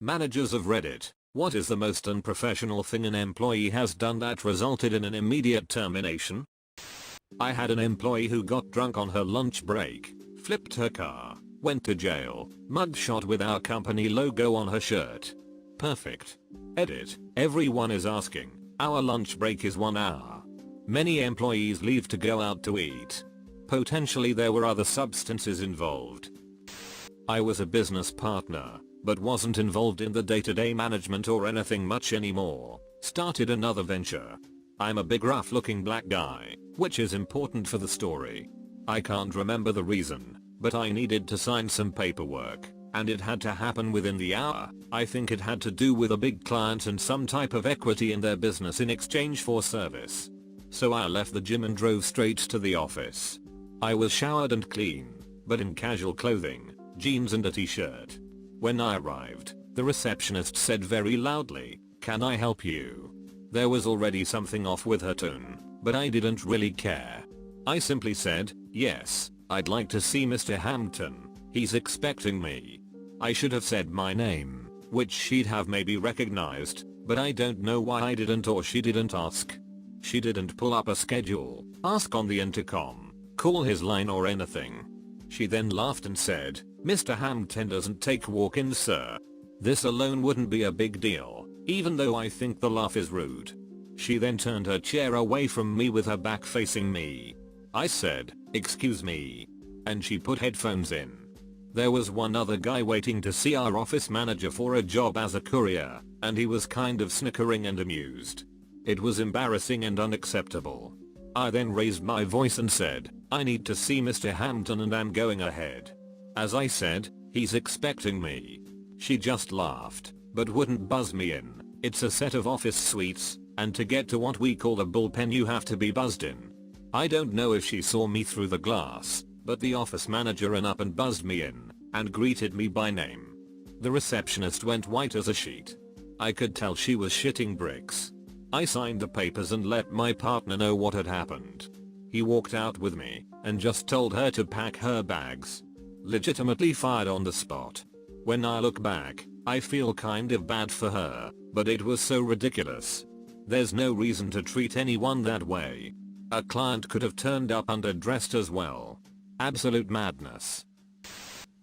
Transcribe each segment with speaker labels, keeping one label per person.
Speaker 1: Managers of Reddit, what is the most unprofessional thing an employee has done that resulted in an immediate termination? I had an employee who got drunk on her lunch break, flipped her car, went to jail, mugshot with our company logo on her shirt. Perfect. Edit. Everyone is asking, our lunch break is 1 hour. Many employees leave to go out to eat. Potentially there were other substances involved. I was a business partner, but wasn't involved in the day-to-day management or anything much anymore. Started another venture. I'm a big rough looking black guy, which is important for the story. I can't remember the reason, but I needed to sign some paperwork, and it had to happen within the hour. I think it had to do with a big client and some type of equity in their business in exchange for service. So I left the gym and drove straight to the office. I was showered and clean, but in casual clothing, jeans and a t-shirt. When I arrived, the receptionist said very loudly, "Can I help you?" There was already something off with her tone, but I didn't really care. I simply said, "Yes, I'd like to see Mr. Hampton. He's expecting me." I should have said my name, which she'd have maybe recognized, but I don't know why I didn't or she didn't ask. She didn't pull up a schedule, ask on the intercom, call his line or anything. She then laughed and said, "Mr. Hampton doesn't take walk-ins, sir." This alone wouldn't be a big deal, even though I think the laugh is rude. She then turned her chair away from me with her back facing me. I said, "Excuse me," and she put headphones in. There was one other guy waiting to see our office manager for a job as a courier, and he was kind of snickering and amused. It was embarrassing and unacceptable. I then raised my voice and said, "I need to see Mr. Hampton and I'm going ahead." As I said, "He's expecting me." She just laughed, but wouldn't buzz me in. It's a set of office suites, and to get to what we call the bullpen you have to be buzzed in. I don't know if she saw me through the glass, but the office manager ran up and buzzed me in, and greeted me by name. The receptionist went white as a sheet. I could tell she was shitting bricks. I signed the papers and let my partner know what had happened. He walked out with me, and just told her to pack her bags. Legitimately fired on the spot. When I look back, I feel kind of bad for her, but it was so ridiculous. There's no reason to treat anyone that way. A client could have turned up underdressed as well. Absolute madness.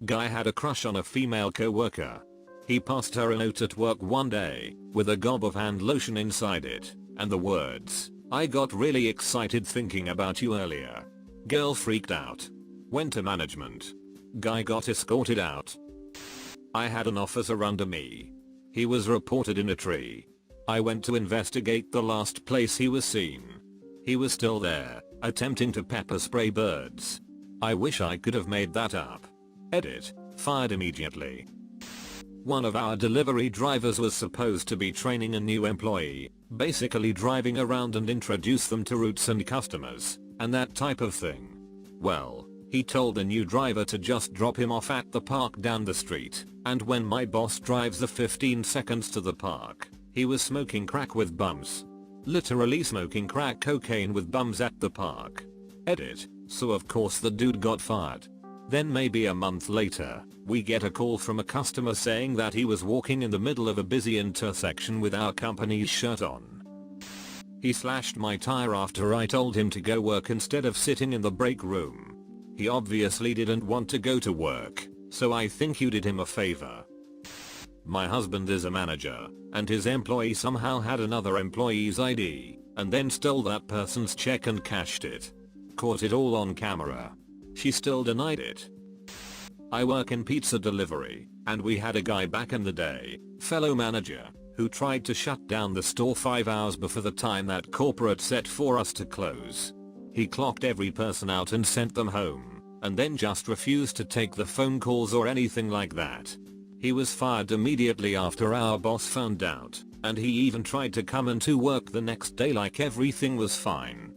Speaker 1: Guy had a crush on a female coworker. He passed her a note at work one day, with a gob of hand lotion inside it, and the words, "I got really excited thinking about you earlier." Girl freaked out. Went to management. Guy got escorted out. I had an officer under me. He was reported in a tree. I went to investigate the last place he was seen. He was still there, attempting to pepper spray birds. I wish I could have made that up. Edit. Fired immediately. One of our delivery drivers was supposed to be training a new employee, basically driving around and introduce them to routes and customers, and that type of thing. Well, he told the new driver to just drop him off at the park down the street, and when my boss drives the 15 seconds to the park, he was smoking crack with bums. Literally smoking crack cocaine with bums at the park. Edit. So of course the dude got fired. Then maybe a month later, we get a call from a customer saying that he was walking in the middle of a busy intersection with our company's shirt on. He slashed my tire after I told him to go work instead of sitting in the break room. He obviously didn't want to go to work, so I think you did him a favor. My husband is a manager, and his employee somehow had another employee's ID, and then stole that person's check and cashed it. Caught it all on camera. She still denied it. I work in pizza delivery, and we had a guy back in the day, fellow manager, who tried to shut down the store 5 hours before the time that corporate set for us to close. He clocked every person out and sent them home, and then just refused to take the phone calls or anything like that. He was fired immediately after our boss found out, and he even tried to come into work the next day like everything was fine.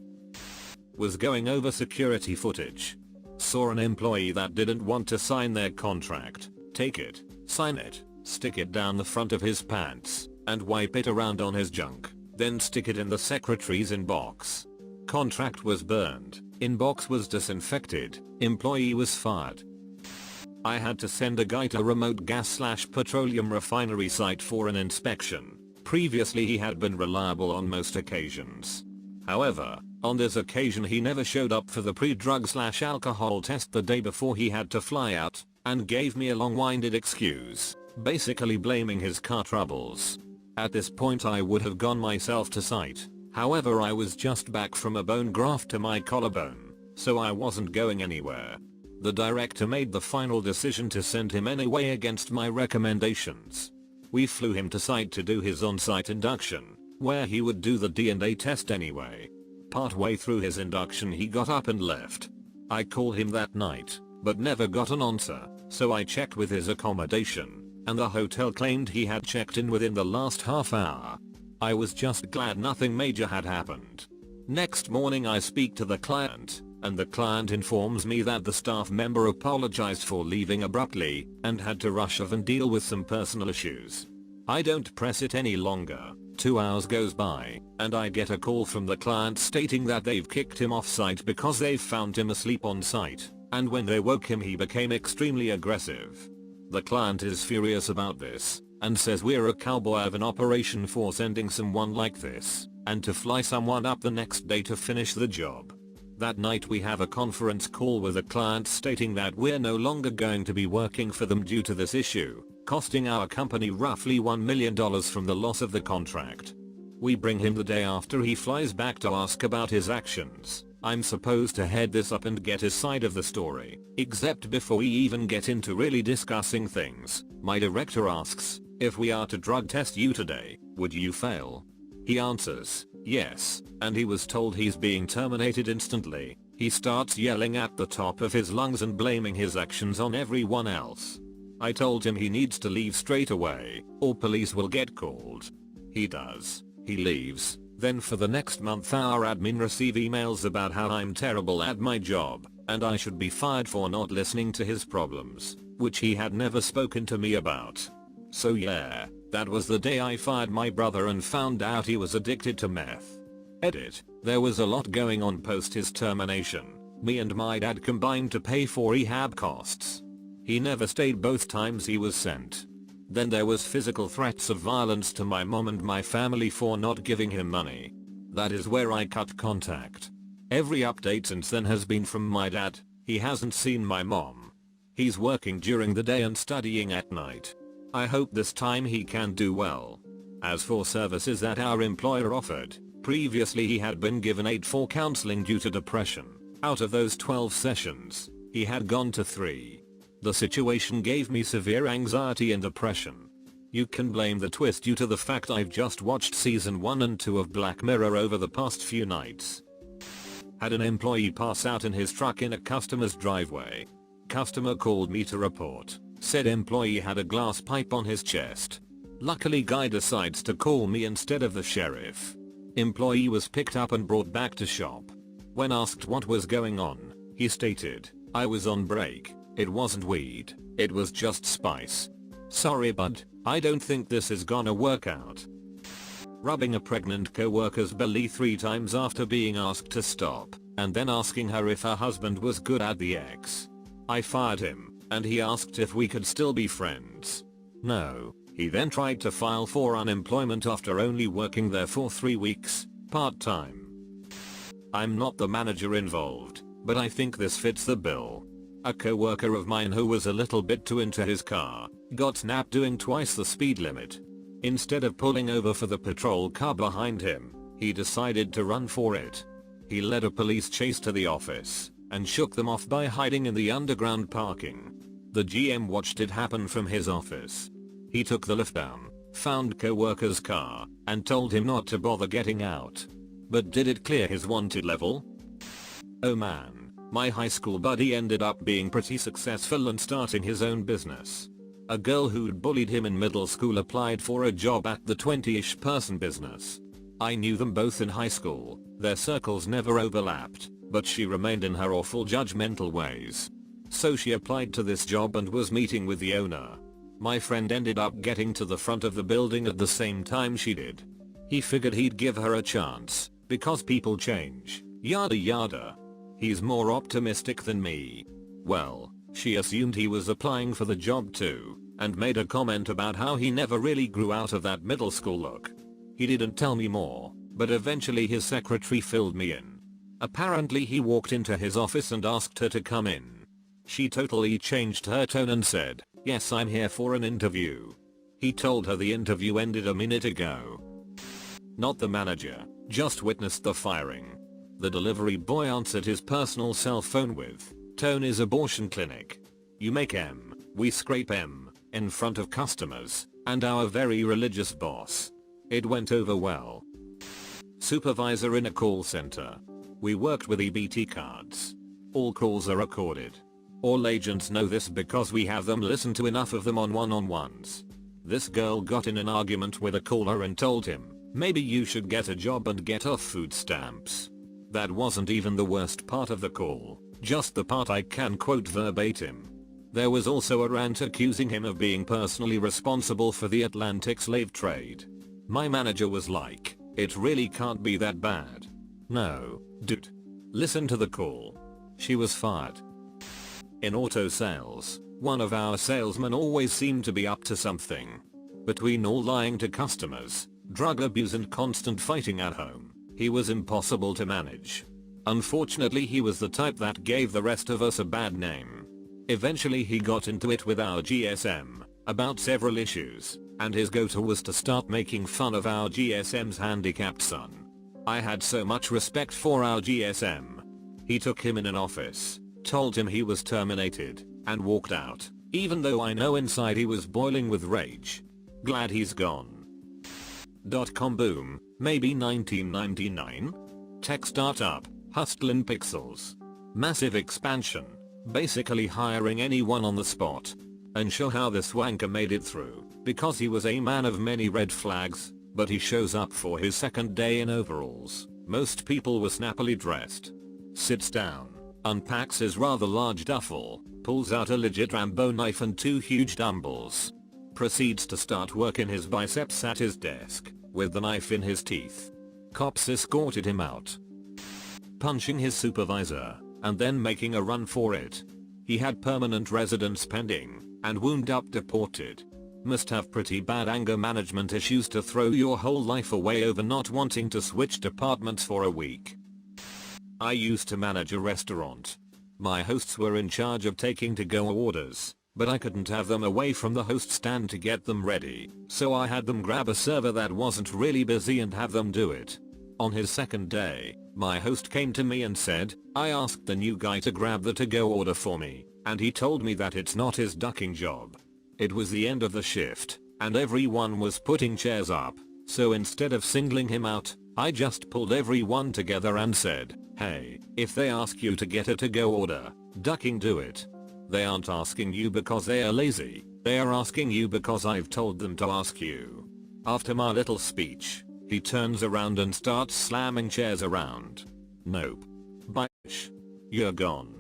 Speaker 1: Was going over security footage. Saw an employee that didn't want to sign their contract, take it, sign it, stick it down the front of his pants, and wipe it around on his junk, then stick it in the secretary's inbox. Contract was burned, inbox was disinfected, employee was fired. I had to send a guy to a remote gas/petroleum refinery site for an inspection. Previously he had been reliable on most occasions. However, on this occasion he never showed up for the pre-drug/alcohol test the day before he had to fly out, and gave me a long-winded excuse, basically blaming his car troubles. At this point I would have gone myself to site, however I was just back from a bone graft to my collarbone, so I wasn't going anywhere. The director made the final decision to send him anyway against my recommendations. We flew him to site to do his on-site induction, where he would do the DNA test anyway. Partway through his induction he got up and left. I called him that night, but never got an answer, so I checked with his accommodation, and the hotel claimed he had checked in within the last half hour. I was just glad nothing major had happened. Next morning I speak to the client, and the client informs me that the staff member apologized for leaving abruptly and had to rush off and deal with some personal issues. I don't press it any longer. 2 hours goes by, and I get a call from the client stating that they've kicked him off site because they've found him asleep on site, and when they woke him he became extremely aggressive. The client is furious about this, and says we're a cowboy of an operation for sending someone like this, and to fly someone up the next day to finish the job. That night we have a conference call with the client stating that we're no longer going to be working for them due to this issue, costing our company roughly $1 million from the loss of the contract. We bring him the day after he flies back to ask about his actions. I'm supposed to head this up and get his side of the story, except before we even get into really discussing things, my director asks, if we are to drug test you today, would you fail? He answers, yes, and he was told he's being terminated instantly. He starts yelling at the top of his lungs and blaming his actions on everyone else. I told him he needs to leave straight away, or police will get called. He does. He leaves. Then for the next month our admin receive emails about how I'm terrible at my job, and I should be fired for not listening to his problems, which he had never spoken to me about. So yeah, that was the day I fired my brother and found out he was addicted to meth. Edit. There was a lot going on post his termination. Me and my dad combined to pay for rehab costs. He never stayed both times he was sent. Then there was physical threats of violence to my mom and my family for not giving him money. That is where I cut contact. Every update since then has been from my dad. He hasn't seen my mom. He's working during the day and studying at night. I hope this time he can do well. As for services that our employer offered, previously he had been given 8 for counseling due to depression. Out of those 12 sessions, he had gone to 3. The situation gave me severe anxiety and depression. You can blame the twist due to the fact I've just watched season 1 and 2 of Black Mirror over the past few nights. Had an employee pass out in his truck in a customer's driveway. Customer called me to report. Said employee had a glass pipe on his chest. Luckily guy decides to call me instead of the sheriff. Employee was picked up and brought back to shop. When asked what was going on, he stated, I was on break. It wasn't weed, it was just spice. Sorry bud, I don't think this is gonna work out. Rubbing a pregnant co-worker's belly 3 times after being asked to stop, and then asking her if her husband was good at the X. I fired him, and he asked if we could still be friends. No. He then tried to file for unemployment after only working there for 3 weeks, part-time. I'm not the manager involved, but I think this fits the bill. A co-worker of mine who was a little bit too into his car, got snapped doing twice the speed limit. Instead of pulling over for the patrol car behind him, he decided to run for it. He led a police chase to the office, and shook them off by hiding in the underground parking. The GM watched it happen from his office. He took the lift down, found co-worker's car, and told him not to bother getting out. But did it clear his wanted level? Oh man. My high school buddy ended up being pretty successful and starting his own business. A girl who'd bullied him in middle school applied for a job at the 20-ish person business. I knew them both in high school, their circles never overlapped, but she remained in her awful judgmental ways. So she applied to this job and was meeting with the owner. My friend ended up getting to the front of the building at the same time she did. He figured he'd give her a chance, because people change, yada yada. He's more optimistic than me. Well, She assumed he was applying for the job too, and made a comment about how he never really grew out of that middle school look. He didn't tell me more, but eventually his secretary filled me in. Apparently he walked into his office and asked her to come in. She totally changed her tone and said, "Yes, I'm here for an interview." He told her the interview ended a minute ago. Not the manager, just witnessed the firing. The delivery boy answered his personal cell phone with, "Tone is abortion clinic. You make M, we scrape M, in front of customers, and our very religious boss." It went over well. Supervisor in a call center. We worked with EBT cards. All calls are recorded. All agents know this because we have them listen to enough of them on one-on-ones. This girl got in an argument with a caller and told him, "Maybe you should get a job and get off food stamps." That wasn't even the worst part of the call, just the part I can quote verbatim. There was also a rant accusing him of being personally responsible for the Atlantic slave trade. My manager was like, "It really can't be that bad." No, dude. Listen to the call. She was fired. In auto sales, one of our salesmen always seemed to be up to something. Between all lying to customers, drug abuse and constant fighting at home, he was impossible to manage. Unfortunately, he was the type that gave the rest of us a bad name. Eventually he got into it with our GSM about several issues, and his go-to was to start making fun of our GSM's handicapped son. I had so much respect for our GSM. He took him in an office, told him he was terminated, and walked out, even though I know inside he was boiling with rage. Glad he's gone. .com boom, maybe 1999? Tech startup, hustlin' pixels. Massive expansion, basically hiring anyone on the spot. Unsure how this wanker made it through, because he was a man of many red flags, but he shows up for his second day in overalls. Most people were snappily dressed. Sits down, unpacks his rather large duffel, pulls out a legit Rambo knife and 2 huge dumbbells. Proceeds to start working his biceps at his desk, with the knife in his teeth. Cops escorted him out. Punching his supervisor, and then making a run for it. He had permanent residence pending, and wound up deported. Must have pretty bad anger management issues to throw your whole life away over not wanting to switch departments for a week. I used to manage a restaurant. My hosts were in charge of taking to-go orders, but I couldn't have them away from the host stand to get them ready, so I had them grab a server that wasn't really busy and have them do it. On his second day, my host came to me and said, "I asked the new guy to grab the to-go order for me, and he told me that it's not his ducking job." It was the end of the shift, and everyone was putting chairs up, so instead of singling him out, I just pulled everyone together and said, "Hey, if they ask you to get a to-go order, ducking do it. They aren't asking you because they are lazy, they are asking you because I've told them to ask you." After my little speech, he turns around and starts slamming chairs around. Nope. Bitch. You're gone.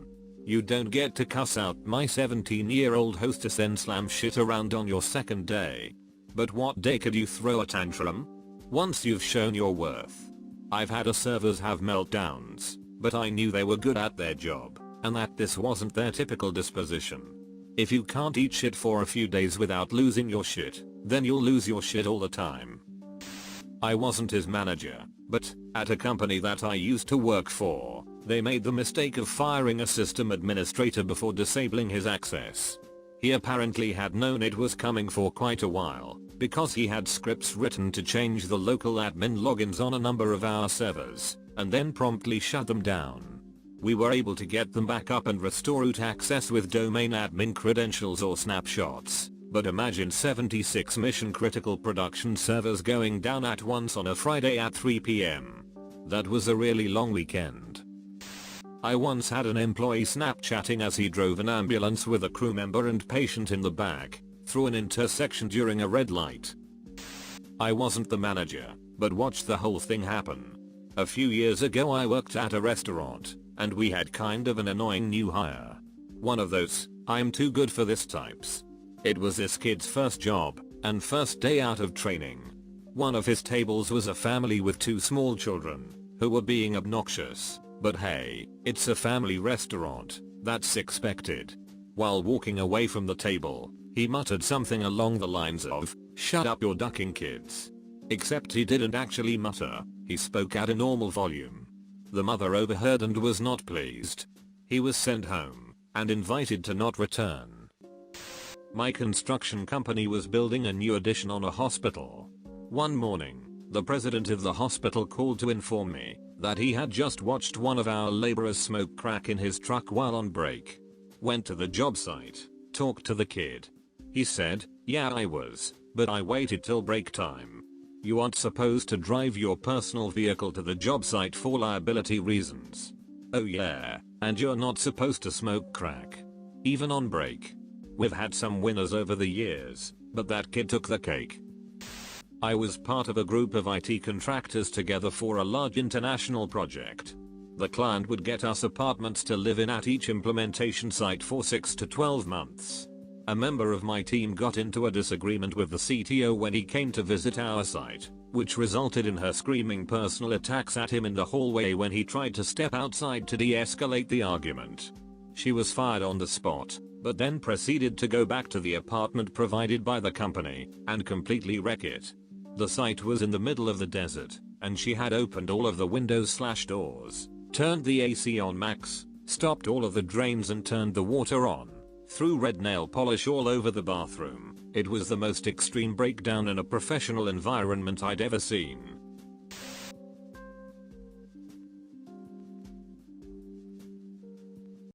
Speaker 1: You don't get to cuss out my 17-year-old hostess and slam shit around on your second day. But what day could you throw a tantrum? Once you've shown your worth. I've had servers have meltdowns, but I knew they were good at their job, and that this wasn't their typical disposition. If you can't eat shit for a few days without losing your shit, then you'll lose your shit all the time. I wasn't his manager, but at a company that I used to work for, they made the mistake of firing a system administrator before disabling his access. He apparently had known it was coming for quite a while, because he had scripts written to change the local admin logins on a number of our servers, and then promptly shut them down. We were able to get them back up and restore root access with domain admin credentials or snapshots. But imagine 76 mission critical production servers going down at once on a Friday at 3 PM. That was a really long weekend. I once had an employee Snapchatting as he drove an ambulance with a crew member and patient in the back, through an intersection during a red light. I wasn't the manager, but watched the whole thing happen. A few years ago I worked at a restaurant, and we had kind of an annoying new hire. One of those, "I'm too good for this" types. It was this kid's first job, and first day out of training. One of his tables was a family with 2 small children, who were being obnoxious, but hey, it's a family restaurant, that's expected. While walking away from the table, he muttered something along the lines of, "Shut up, you're ducking kids." Except he didn't actually mutter, he spoke at a normal volume. The mother overheard and was not pleased. He was sent home and invited to not return. My construction company was building a new addition on a hospital. One morning, the president of the hospital called to inform me that he had just watched one of our laborers smoke crack in his truck while on break. Went to the job site, talked to the kid. He said, "Yeah, I was, but I waited till break time. You aren't supposed to drive your personal vehicle to the job site for liability reasons. Oh yeah, and you're not supposed to smoke crack. Even on break." We've had some winners over the years, but that kid took the cake. I was part of a group of IT contractors together for a large international project. The client would get us apartments to live in at each implementation site for 6 to 12 months. A member of my team got into a disagreement with the CTO when he came to visit our site, which resulted in her screaming personal attacks at him in the hallway when he tried to step outside to de-escalate the argument. She was fired on the spot, but then proceeded to go back to the apartment provided by the company and completely wreck it. The site was in the middle of the desert, and she had opened all of the windows/doors, turned the AC on max, stopped all of the drains and turned the water on, threw red nail polish all over the bathroom. It was the most extreme breakdown in a professional environment I'd ever seen.